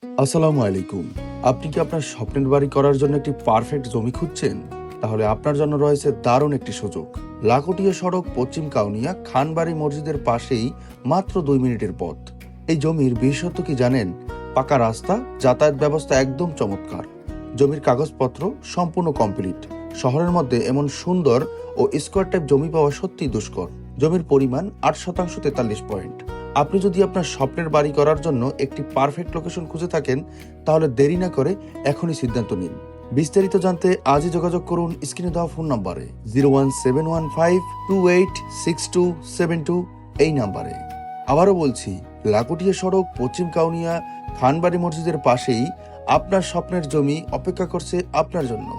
আসসালামু আলাইকুম। আপনি কি আপনার স্বপ্নের বাড়ি করার জন্য একটি পারফেক্ট জমি খুঁজছেন? তাহলে আপনার জন্য রয়েছে দারুণ একটি সুযোগ। লাকটিয়া সড়ক, পশ্চিম কাউনিয়া, খানবাড়ি মসজিদের পাশেই, মাত্র 2 মিনিটের পথ। এই জমির বিশেষত্ব কি জানেন? পাকা রাস্তা, যাতায়াত ব্যবস্থা একদম চমৎকার। জমির কাগজপত্র সম্পূর্ণ কমপ্লিট। শহরের মধ্যে এমন সুন্দর ও স্কোয়ার টাইপ জমি পাওয়া সত্যিই দুষ্কর। জমির পরিমাণ 8% 43 পয়েন্ট। আপনি যদি আপনার স্বপ্নের বাড়ি করার জন্য একটি পারফেক্ট লোকেশন খুঁজে থাকেন, তাহলে দেরি না করে এখনই সিদ্ধান্ত নিন। বিস্তারিত জানতে আজই যোগাযোগ করুন স্ক্রিনে দেওয়া ফোন নম্বরে 01715286272 এই নাম্বারে। আবারও বলছি, লাকটিয়া সড়ক, পশ্চিম কাউনিয়া, খানবাড়ি মসজিদের পাশেই আপনার স্বপ্নের জমি অপেক্ষা করছে আপনার জন্য।